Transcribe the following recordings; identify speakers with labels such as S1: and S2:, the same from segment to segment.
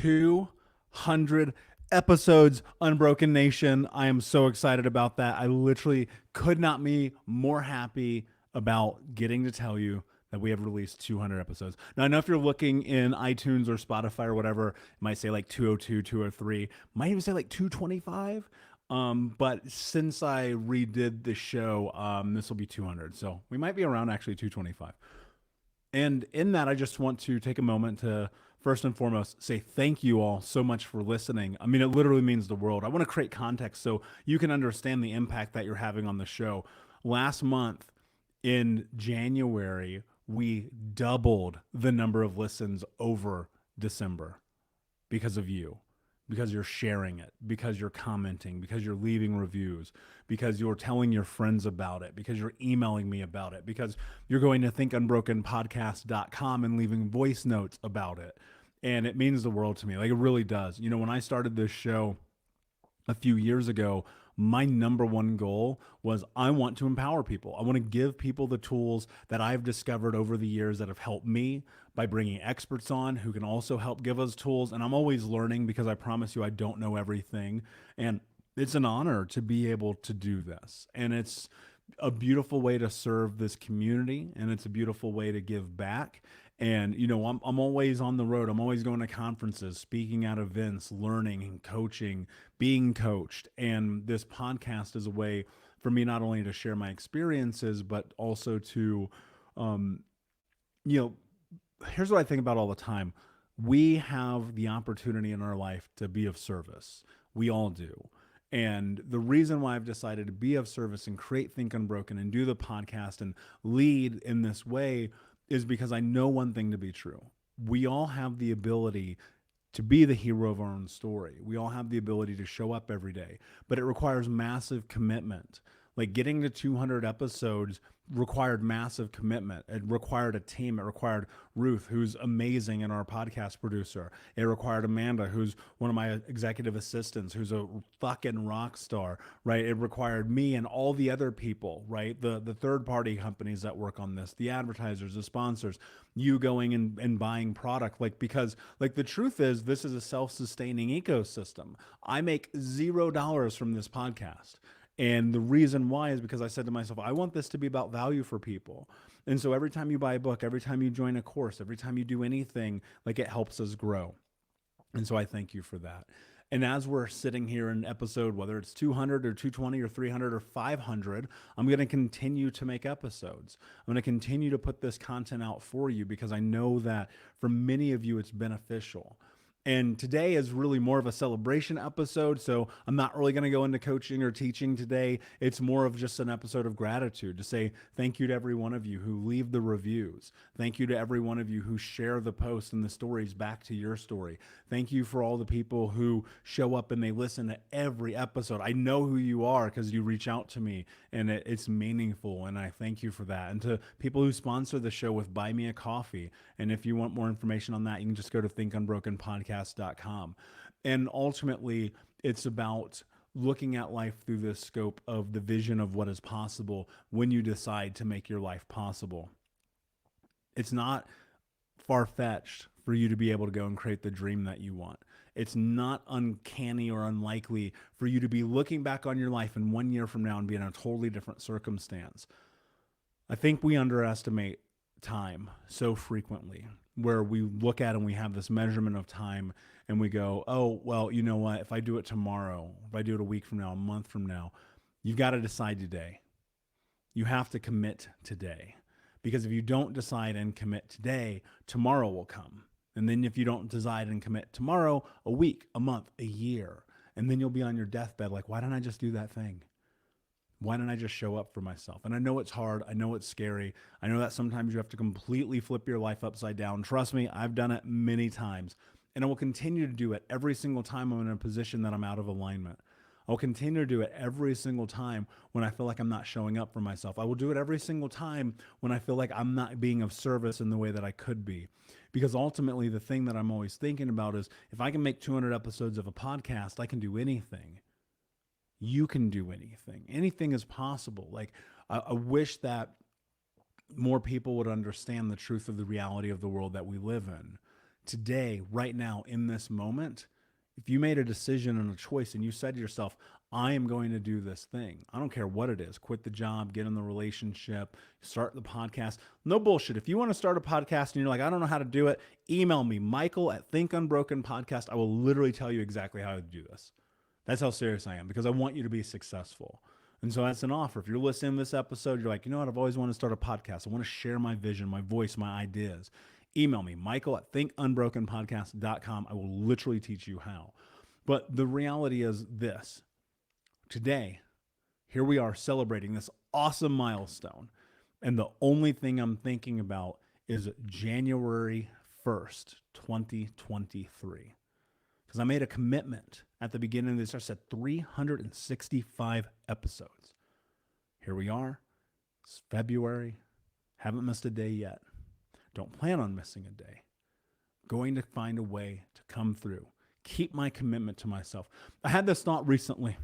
S1: 200 episodes, Unbroken Nation. I am so excited about that. I literally could not be more happy about getting to tell you that we have released 200 episodes. Now, I know if you're looking in iTunes or Spotify or whatever, it might say like 202, 203, might even say like 225. But since I redid the show, this will be 200. So we might be around actually 225. And in that, I just want to take a moment to first and foremost say thank you all so much for listening. I mean, it literally means the world. I want to create context so you can understand the impact that you're having on the show. Last month in January, we doubled the number of listens over December because of you, because you're sharing it, because you're commenting, because you're leaving reviews, because you're telling your friends about it, because you're emailing me about it, because you're going to thinkunbrokenpodcast.com and leaving voice notes about it. And it means the world to me. Like, it really does. You know, when I started this show a few years ago, my number one goal was I want to empower people. I want to give people the tools that I've discovered over the years that have helped me by bringing experts on who can also help give us tools. And I'm always learning because I promise you I don't know everything. And it's an honor to be able to do this. And it's a beautiful way to serve this community, and it's a beautiful way to give back. And you know, I'm always on the road. I'm always going to conferences, speaking at events, learning and coaching, being coached. And this podcast is a way for me not only to share my experiences, but also to, um, you know, here's what I think about all the time. We have the opportunity in our life to be of service. We all do. And the reason why I've decided to be of service and create Think Unbroken and do the podcast and lead in this way is because I know one thing to be true. We all have the ability to be the hero of our own story. We all have the ability to show up every day, but it requires massive commitment. Like, getting to 200 episodes required massive commitment. It required a team. It required Ruth, who's amazing and our podcast producer. It required Amanda, who's one of my executive assistants, who's a fucking rock star, right? It required me and all the other people, right? The third party companies that work on this, the advertisers, the sponsors, you going and buying product. Like, because like the truth is, this is a self-sustaining ecosystem. I make $0 from this podcast. And the reason why is because I said to myself, I want this to be about value for people. And so every time you buy a book, every time you join a course, every time you do anything, like, it helps us grow. And so I thank you for that. And as we're sitting here in episode, whether it's 200 or 220 or 300 or 500, I'm going to continue to make episodes. I'm going to continue to put this content out for you because I know that for many of you, it's beneficial. And today is really more of a celebration episode. So I'm not really going to go into coaching or teaching today. It's more of just an episode of gratitude to say thank you to every one of you who leave the reviews. Thank you to every one of you who share the posts and the stories back to your story. Thank you for all the people who show up and they listen to every episode. I know who you are because you reach out to me and it's meaningful. And I thank you for that. And to people who sponsor the show with Buy Me a Coffee. And if you want more information on that, you can just go to thinkunbrokenpodcast.com. And ultimately, it's about looking at life through this scope of the vision of what is possible when you decide to make your life possible. It's not far-fetched for you to be able to go and create the dream that you want. It's not uncanny or unlikely for you to be looking back on your life in 1 year from now and be in a totally different circumstance. I think we underestimate time so frequently, where we look at and we have this measurement of time and we go, oh, well, you know what? If I do it tomorrow, if I do it a week from now, a month from now, you've got to decide today. You have to commit today. Because if you don't decide and commit today, tomorrow will come. And then if you don't decide and commit tomorrow, a week, a month, a year, and then you'll be on your deathbed like, why didn't I just do that thing? Why don't I just show up for myself? And I know it's hard. I know it's scary. I know that sometimes you have to completely flip your life upside down. Trust me, I've done it many times. And I will continue to do it every single time I'm in a position that I'm out of alignment. I'll continue to do it every single time when I feel like I'm not showing up for myself. I will do it every single time when I feel like I'm not being of service in the way that I could be. Because ultimately, the thing that I'm always thinking about is if I can make 200 episodes of a podcast, I can do anything. You can do anything. Anything is possible. Like, I wish that more people would understand the truth of the reality of the world that we live in. today, right now, in this moment, if you made a decision and a choice and you said to yourself, I am going to do this thing. I don't care what it is. Quit the job, get in the relationship, start the podcast. No bullshit. If you want to start a podcast and you're like, I don't know how to do it, email me, Michael at Think Unbroken Podcast. I will literally tell you exactly how to do this. That's how serious I am, because I want you to be successful. And so that's an offer. If you're listening to this episode, you're like, you know what? I've always wanted to start a podcast. I want to share my vision, my voice, my ideas. Email me, Michael at thinkunbrokenpodcast.com. I will literally teach you how. But the reality is this. Today, here we are celebrating this awesome milestone. And the only thing I'm thinking about is January 1st, 2023. Because I made a commitment at the beginning of this. I said 365 episodes. Here we are. It's February. Haven't missed a day yet. Don't plan on missing a day. Going to find a way to come through. Keep my commitment to myself. I had this thought recently.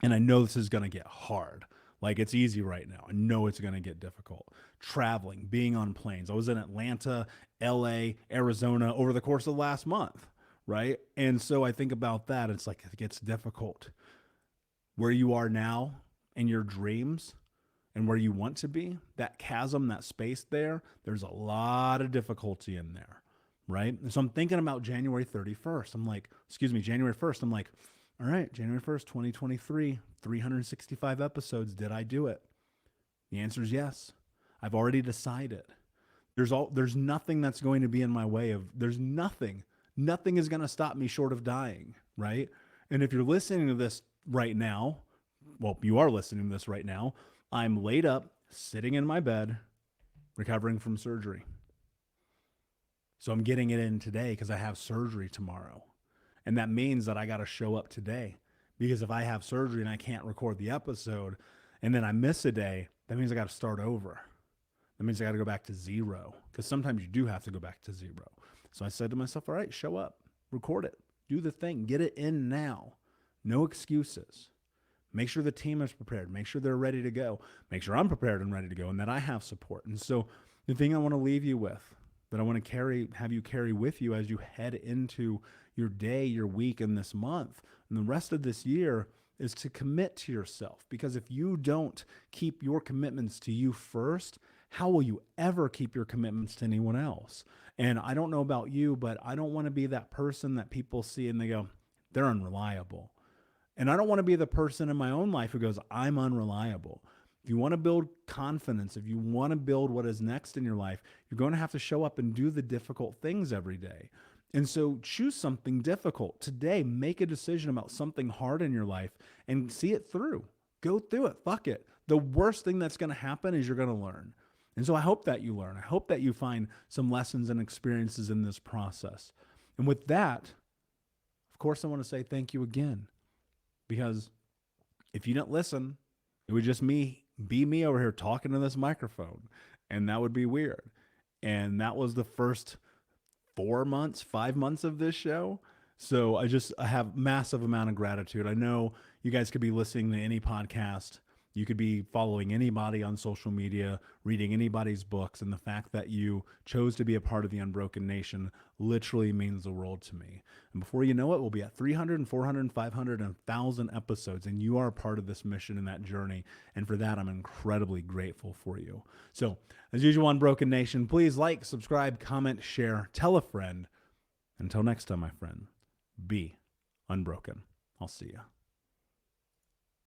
S1: And I know this is going to get hard. Like, it's easy right now. I know it's going to get difficult. Traveling, being on planes. I was in Atlanta, LA, Arizona over the course of the last month, right? And so I think about that. It's like, it gets difficult. Where you are now in your dreams and where you want to be, that chasm, that space there, there's a lot of difficulty in there, right? And so I'm thinking about January 1st. I'm like, all right, January 1st, 2023, 365 episodes. Did I do it? The answer is yes. I've already decided. There's nothing that's going to be in my way there's nothing. Nothing is going to stop me short of dying, right? And if you're listening to this right now, well, you are listening to this right now, I'm laid up, sitting in my bed, recovering from surgery. So I'm getting it in today because I have surgery tomorrow. And that means that I got to show up today, because if I have surgery and I can't record the episode and then I miss a day, that means I got to start over. That means I got to go back to zero, because sometimes you do have to go back to zero. So I said to myself, all right, show up, record it, do the thing, get it in now. No excuses. Make sure the team is prepared. Make sure they're ready to go. Make sure I'm prepared and ready to go and that I have support. And so the thing I want to leave you with, that I want to have you carry with you as you head into your day, your week, and this month, and the rest of this year, is to commit to yourself. Because if you don't keep your commitments to you first, how will you ever keep your commitments to anyone else? And I don't know about you, but I don't want to be that person that people see and they go, they're unreliable. And I don't want to be the person in my own life who goes, I'm unreliable. If you want to build confidence, if you want to build what is next in your life, you're going to have to show up and do the difficult things every day. And so choose something difficult today. Make a decision about something hard in your life and see it through. Go through it. Fuck it. The worst thing that's going to happen is you're going to learn. And so I hope that you learn. I hope that you find some lessons and experiences in this process. And with that, of course, I want to say thank you again, because if you didn't listen, it would just be me over here talking to this microphone, and that would be weird. And that was the first 5 months of this show. So I have massive amount of gratitude. I know you guys could be listening to any podcast. You could be following anybody on social media, reading anybody's books. And the fact that you chose to be a part of the Unbroken Nation literally means the world to me. And before you know it, we'll be at 300 and 400 and 500 and 1,000 episodes. And you are a part of this mission and that journey. And for that, I'm incredibly grateful for you. So as usual, Unbroken Nation, please like, subscribe, comment, share, tell a friend. Until next time, my friend, be unbroken. I'll see you.